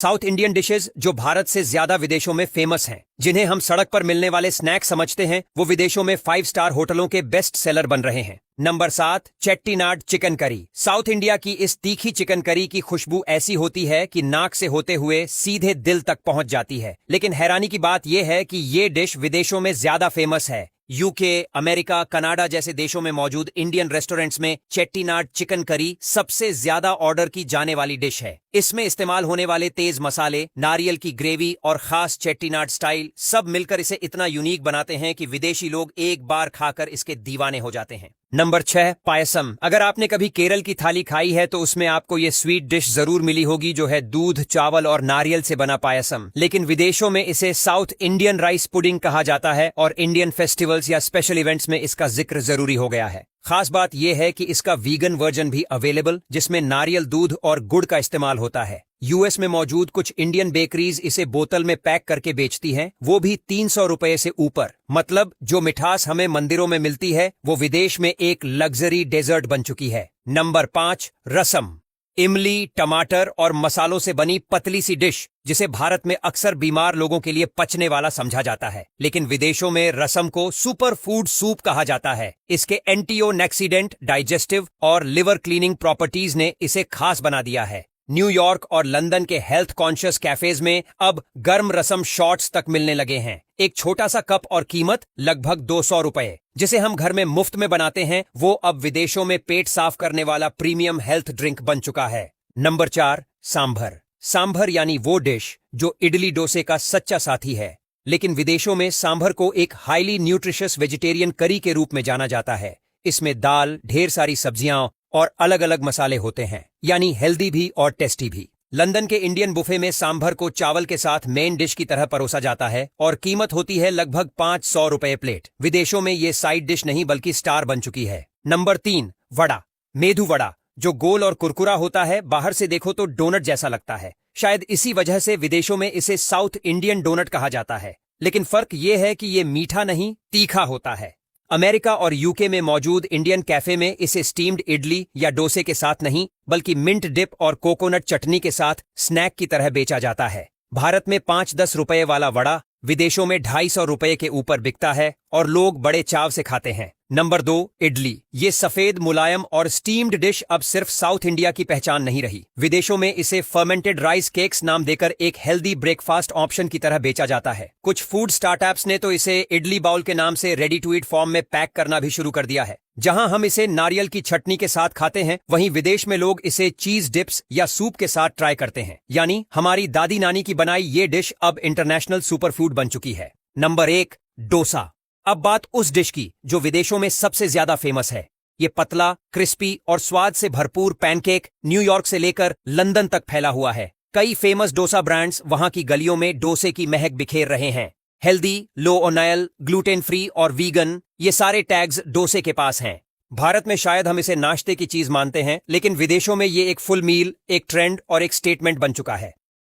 South Indian dishes जो भारत से ज्यादा विदेशों में फेमस हैं, जिन्हें हम सड़क पर मिलने वाले स्नैक समझते हैं, वो विदेशों में 5 स्टार होटलों के बेस्ट सेलर बन रहे हैं। Number 7, Chettinad chicken curry. South India की इस तीखी चिकन करी की खुशबू ऐसी होती है कि नाक से होते हुए सीधे दिल तक पहुंच जाती है। लेकिन हैरानी की बात यह है कि ये डिश विदेशों में ज्यादा फेमस है। यूके, अमेरिका, कनाडा जैसे देशों में मौजूद इंडियन रेस्टोरेंट्स में चेट्टीनाड चिकन करी सबसे ज्यादा ऑर्डर की जाने वाली डिश है। इसमें इस्तेमाल होने वाले तेज मसाले, नारियल की ग्रेवी और खास चेट्टीनाड स्टाइल सब मिलकर इसे इतना यूनिक बनाते हैं कि विदेशी लोग एक बार खाकर इसके दीवाने हो जाते हैं। नंबर 6, पायसम। अगर आपने कभी केरल की थाली खाई है तो उसमें आपको ये स्वीट डिश जरूर मिली होगी, जो है दूध, चावल और नारियल से बना पायसम। लेकिन विदेशों में इसे साउथ इंडियन राइस पुडिंग कहा जाता है और इंडियन फेस्टिवल्स या स्पेशल इवेंट्स में इसका जिक्र जरूरी हो गया है। खास बात यह है कि इसका वीगन वर्जन भी अवेलेबल, जिसमें नारियल दूध और गुड़ का इस्तेमाल होता है। यूएस में मौजूद कुछ इंडियन बेकरीज इसे बोतल में पैक करके बेचती हैं, वो भी 300 रुपए से ऊपर। मतलब जो मिठास हमें मंदिरों में मिलती है वो विदेश में एक लग्जरी डेजर्ट बन चुकी है। नंबर 5, रसम। इमली, टमाटर और मसालों से बनी पतली सी डिश, जिसे भारत में अक्सर बीमार लोगों के लिए पचने वाला समझा जाता है। लेकिन विदेशों में रसम को सुपर फूड सूप कहा जाता है। इसके एंटीओनेक्सीडेंट, डाइजेस्टिव और लिवर क्लीनिंग प्रॉपर्टीज ने इसे खास बना दिया है। न्यूयॉर्क और लंदन के हेल्थ कॉन्शियस कैफेज में अब गर्म रसम शॉट्स तक मिलने लगे हैं। एक छोटा सा कप और कीमत लगभग 200 रुपए। जिसे हम घर में मुफ्त में बनाते हैं, वो अब विदेशों में पेट साफ करने वाला प्रीमियम हेल्थ ड्रिंक बन चुका है। नंबर 4, सांभर। सांभर यानी वो डिश जो इडली डोसे का सच्चा साथी है। लेकिन विदेशों में सांभर को एक हाईली न्यूट्रिशियस वेजिटेरियन करी के रूप में जाना जाता है। इसमें दाल, ढेर सारी सब्जियां और अलग अलग मसाले होते हैं, यानी हेल्दी भी और टेस्टी भी। लंदन के इंडियन बुफे में सांभर को चावल के साथ मेन डिश की तरह परोसा जाता है और कीमत होती है लगभग 500 रुपए प्लेट। विदेशों में ये साइड डिश नहीं बल्कि स्टार बन चुकी है। नंबर 3, वड़ा। मेदू वड़ा, जो गोल और कुरकुरा होता है, बाहर से देखो तो डोनट जैसा लगता है। शायद इसी वजह से विदेशों में इसे साउथ इंडियन डोनट कहा जाता है। लेकिन फर्क ये है कि ये मीठा नहीं, तीखा होता है। अमेरिका और यूके में मौजूद इंडियन कैफे में इसे स्टीम्ड इडली या डोसे के साथ नहीं, बल्कि मिंट डिप और कोकोनट चटनी के साथ स्नैक की तरह बेचा जाता है। भारत में 5-10 रुपए वाला वड़ा विदेशों में 250 रुपए के ऊपर बिकता है और लोग बड़े चाव से खाते हैं। नंबर 2, इडली। ये सफेद, मुलायम और स्टीम्ड डिश अब सिर्फ साउथ इंडिया की पहचान नहीं रही। विदेशों में इसे फर्मेंटेड राइस केक्स नाम देकर एक हेल्दी ब्रेकफास्ट ऑप्शन की तरह बेचा जाता है। कुछ फूड स्टार्टअप्स ने तो इसे इडली बाउल के नाम से रेडी टू ईट फॉर्म में पैक करना भी शुरू कर दिया है। जहां हम इसे नारियल की चटनी के साथ खाते हैं, वहीं विदेश में लोग इसे चीज डिप्स या सूप के साथ ट्राई करते हैं। यानी हमारी दादी नानी की बनाई ये डिश अब इंटरनेशनल सुपरफूड बन चुकी है। नंबर 1, डोसा। अब बात उस डिश की जो विदेशों में सबसे ज्यादा फेमस है। ये पतला, क्रिस्पी और स्वाद से भरपूर पैनकेक न्यूयॉर्क से लेकर लंदन तक फैला हुआ है। कई फेमस डोसा ब्रांड्स वहां की गलियों में डोसे की महक बिखेर रहे हैं। हेल्दी, लो ऑयल, ग्लूटेन फ्री और वीगन, ये सारे टैग्स डोसे के पास हैं। भारत में शायद हम इसे नाश्ते की चीज मानते हैं, लेकिन विदेशों में ये एक फुल मील, एक ट्रेंड और एक स्टेटमेंट बन चुका है।